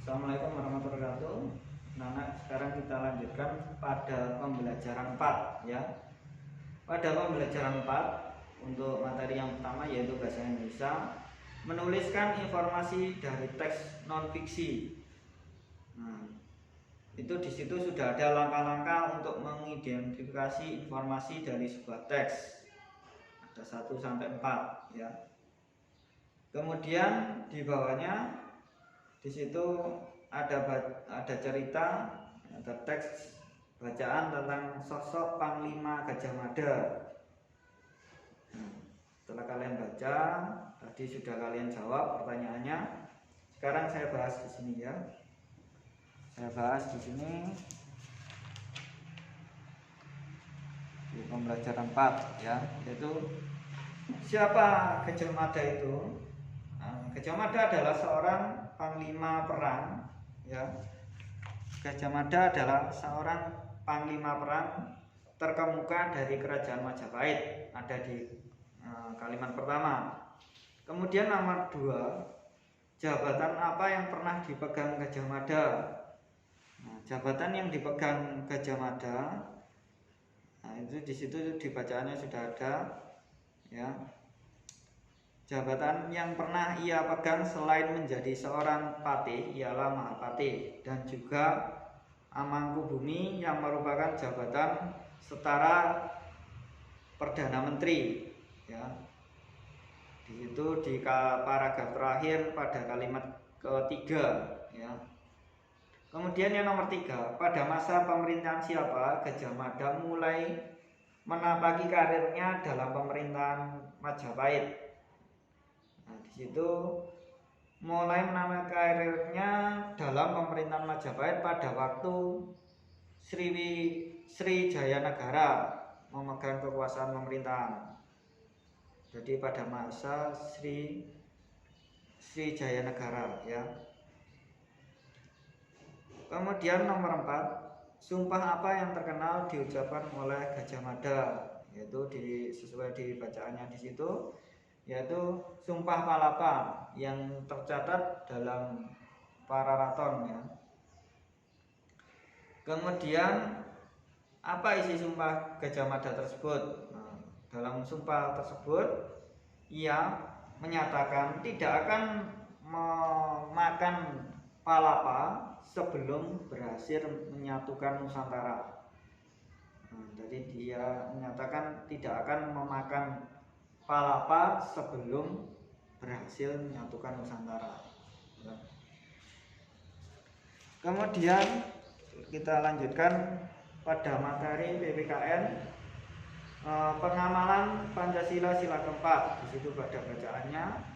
Assalamualaikum warahmatullahi wabarakatuh. Nah, sekarang kita lanjutkan pada pembelajaran 4 ya. Pada pembelajaran 4 untuk materi yang pertama yaitu bahasa Indonesia, menuliskan informasi dari teks non fiksi. Nah, itu di situ sudah ada langkah-langkah untuk mengidentifikasi informasi dari sebuah teks. Ada 1 sampai 4 ya. Kemudian di bawahnya di situ ada cerita, ada teks bacaan tentang sosok Panglima Gajah Mada. Setelah kalian baca, tadi sudah kalian jawab pertanyaannya. Sekarang saya bahas di sini ya. Saya bahas di sini di pembelajaran 4 ya, yaitu siapa Gajah Mada itu? Gajah Mada adalah seorang panglima perang ya. Gajah Mada adalah seorang panglima perang terkemuka dari kerajaan Majapahit, ada di kalimat pertama. Kemudian nomor 2, jabatan apa yang pernah dipegang Gajah Mada? Nah, jabatan yang dipegang Gajah Mada, nah itu di situ dibacaannya sudah ada ya. Jabatan yang pernah ia pegang selain menjadi seorang patih ialah Mahapatih dan juga Amangkubumi yang merupakan jabatan setara Perdana Menteri ya. Di situ di paragraf terakhir pada kalimat ketiga ya. Kemudian yang nomor 3, pada masa pemerintahan siapa Gajah Mada mulai menapaki karirnya dalam pemerintahan Majapahit? Nah, di situ mulai menambah karirnya dalam pemerintahan Majapahit pada waktu Sriwijaya Negara memegang kekuasaan pemerintahan. Jadi pada masa Sriwijaya Negara ya. Kemudian nomor 4, sumpah apa yang terkenal diucapkan oleh Gajah Mada? Yaitu sesuai di bacaannya di situ, yaitu Sumpah Palapa yang tercatat dalam Pararaton ya. Kemudian apa isi sumpah Gajah Mada tersebut? Nah, dalam sumpah tersebut ia menyatakan tidak akan memakan palapa sebelum berhasil menyatukan Nusantara. Nah, jadi dia menyatakan tidak akan memakan palapa sebelum berhasil menyatukan Nusantara. Kemudian kita lanjutkan pada materi PPKN, pengamalan Pancasila sila keempat. Di situ pada bacaannya.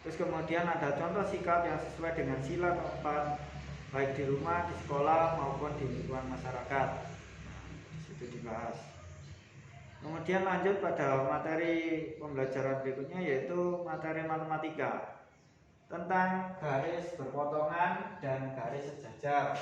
Terus kemudian ada contoh sikap yang sesuai dengan sila keempat, baik di rumah, di sekolah maupun di lingkungan masyarakat. Di situ dibahas. Kemudian lanjut pada materi pembelajaran berikutnya, yaitu materi matematika tentang garis berpotongan dan garis sejajar.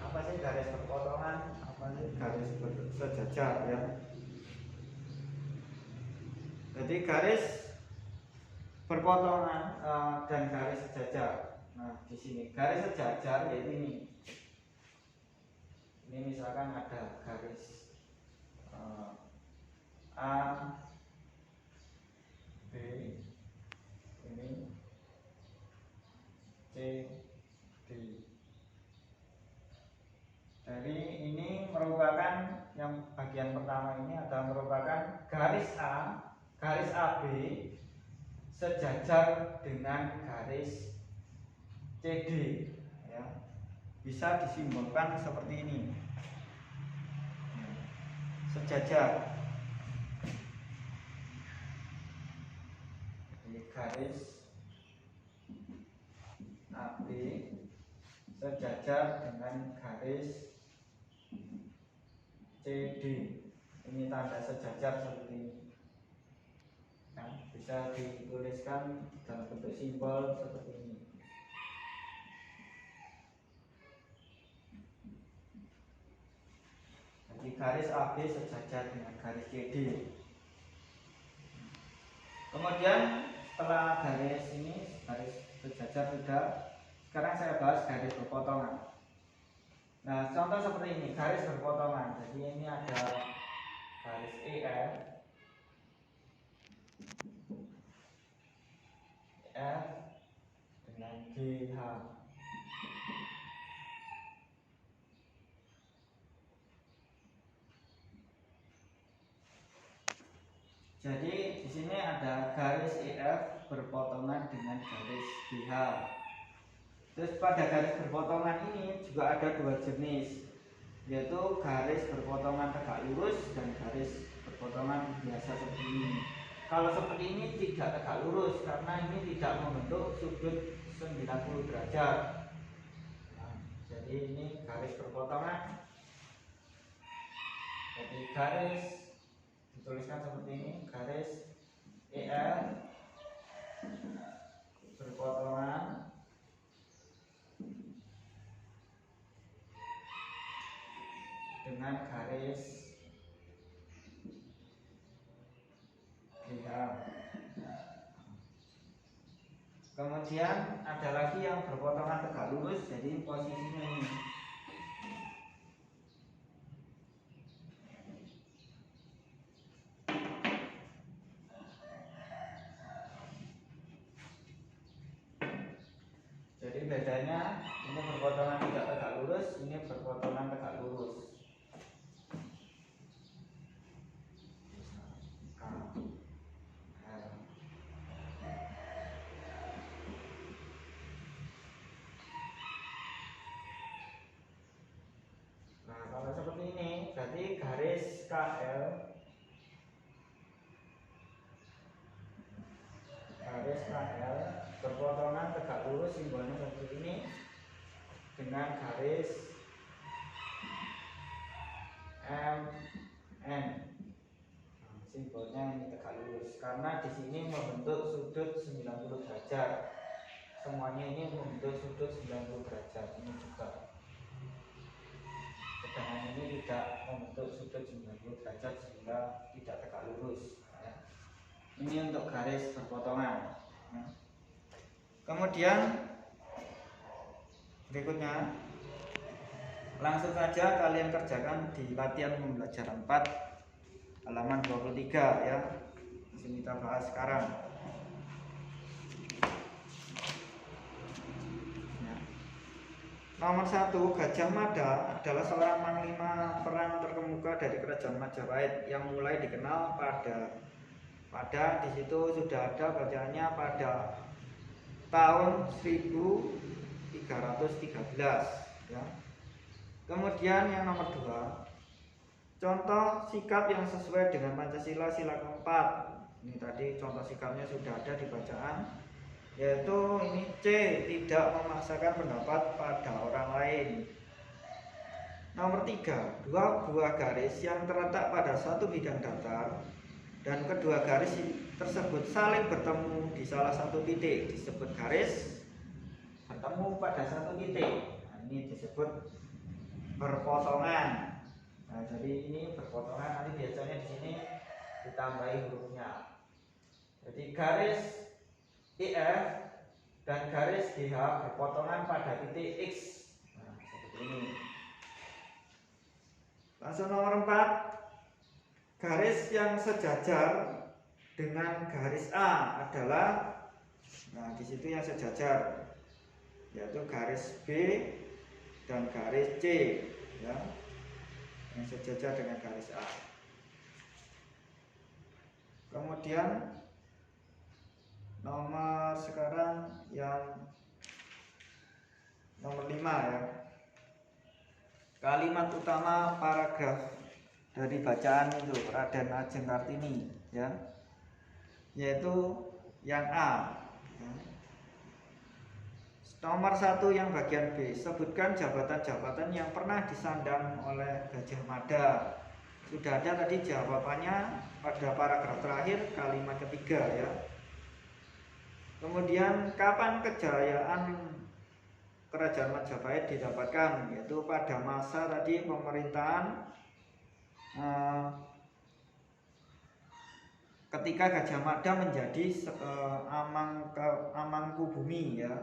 Apa sih garis berpotongan? Apa sih garis sejajar ya? Jadi garis berpotongan dan garis sejajar. Nah, di sini garis sejajar yaitu ini. Ini misalkan ada garis A, B, ini C, D. Jadi ini merupakan yang bagian pertama ini adalah merupakan garis A, garis AB sejajar dengan garis CD ya. Bisa disimbolkan seperti ini. Sejajar. Ini garis AB sejajar dengan garis CD. Ini tanda sejajar seperti ini. Nah, bisa dituliskan dalam bentuk simbol seperti ini. Jadi garis AB sejajar dengan garis CD. Kemudian setelah garis ini, garis sejajar sudah, sekarang saya bahas garis berpotongan. Nah, contoh seperti ini, garis berpotongan. Jadi ini ada garis EF dengan GH. Jadi di sini ada garis EF berpotongan dengan garis GH. Terus pada garis berpotongan ini juga ada dua jenis, yaitu garis berpotongan tegak lurus dan garis berpotongan biasa seperti ini. Kalau seperti ini tidak tegak lurus karena ini tidak membentuk sudut 90 derajat. Nah, jadi ini garis berpotongan. Jadi garis dituliskan seperti ini, garis EF berpotongan dengan garis GH. Kemudian ada lagi yang berpotongan tegak lurus, jadi posisinya ini. Jadi bedanya ini berpotongan tidak tegak lurus, ini berpotongan tegak lurus. Nah, kalau seperti ini, berarti garis KL, berpotongan tegak lurus, simbolnya seperti ini, dengan garis MN. Simbolnya ini tegak lurus karena di sini membentuk sudut 90 derajat. Semuanya ini membentuk sudut 90 derajat. Ini juga. Sedangkan ini tidak membentuk sudut 90 derajat sehingga tidak tegak lurus. Ini untuk garis berpotongan. Kemudian berikutnya, langsung saja kalian kerjakan di latihan pembelajaran 4 halaman 23 ya. Masih kita bahas sekarang. Ya. Nomor 1, Gajah Mada adalah seorang panglima perang terkemuka dari kerajaan Majapahit yang mulai dikenal pada di situ sudah ada bacaannya pada tahun 1313 ya. Kemudian yang nomor 2, contoh sikap yang sesuai dengan Pancasila sila keempat. Ini tadi contoh sikapnya sudah ada di bacaan, yaitu ini C, tidak memaksakan pendapat pada orang lain. Nomor 3, 2 buah garis yang terletak pada satu bidang datar dan kedua garis tersebut saling bertemu di salah satu titik disebut garis bertemu pada satu titik. Nah, ini disebut berpotongan. Nah, jadi ini berpotongan, nanti biasanya di sini ditambahi hurufnya. Jadi garis EF dan garis GH berpotongan pada titik X. Nah, seperti ini. Langsung nomor 4, garis yang sejajar dengan garis A adalah, nah di situ yang sejajar yaitu garis B dan garis C ya, yang sejajar dengan garis A. Kemudian nomor sekarang yang nomor 5 ya, kalimat utama paragraf dari bacaan itu Raden Ajeng Kartini ya, yaitu yang A ya. Nomor 1 yang bagian B, sebutkan jabatan-jabatan yang pernah disandang oleh Gajah Mada. Sudah ada tadi jawabannya pada paragraf terakhir kalimat ketiga ya. Kemudian kapan kejayaan Kerajaan Majapahit didapatkan, yaitu pada masa tadi pemerintahan eh, ketika Gajah Mada menjadi Amangkubumi ya.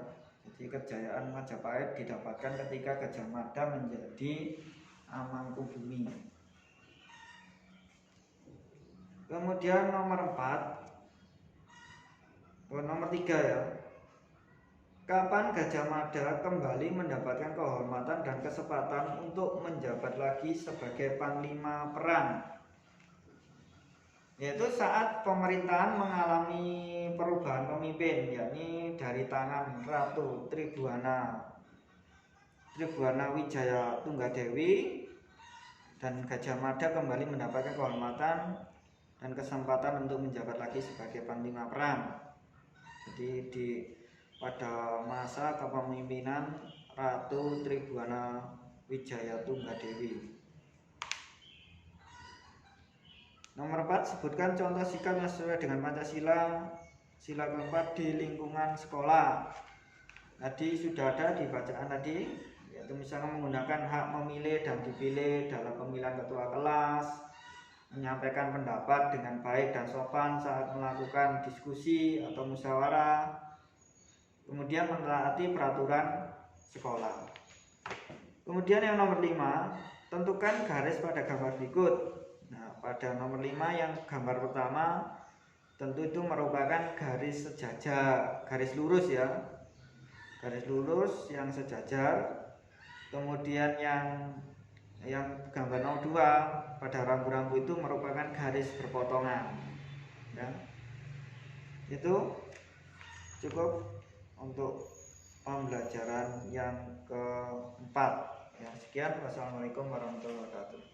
Jadi kejayaan Majapahit didapatkan ketika Gajah Mada menjadi Amangkubumi. Kemudian nomor 3 ya. Kapan Gajah Mada kembali mendapatkan kehormatan dan kesempatan untuk menjabat lagi sebagai panglima perang? Yaitu saat pemerintahan mengalami perubahan pemimpin, yakni dari tangan Ratu Tribhuwana Wijaya Tunggadewi, dan Gajah Mada kembali mendapatkan kehormatan dan kesempatan untuk menjabat lagi sebagai panglima perang. Jadi pada masa kepemimpinan Ratu Tribhuwana Wijaya Tunggadewi. Nomor 4, sebutkan contoh sikap yang sesuai dengan Pancasila. Sila keempat di lingkungan sekolah. Tadi sudah ada di bacaan tadi, yaitu misalnya menggunakan hak memilih dan dipilih dalam pemilihan ketua kelas, menyampaikan pendapat dengan baik dan sopan saat melakukan diskusi atau musyawarah, kemudian menaati peraturan sekolah. Kemudian yang nomor 5, tentukan garis pada gambar berikut. Nah, pada nomor 5 yang gambar pertama tentu itu merupakan garis sejajar, garis lurus ya. Garis lurus yang sejajar. Kemudian yang gambar nomor 2 pada rambu-rambu itu merupakan garis berpotongan. Ya. Itu cukup untuk pembelajaran yang keempat. Ya, sekian. Wassalamualaikum warahmatullahi wabarakatuh.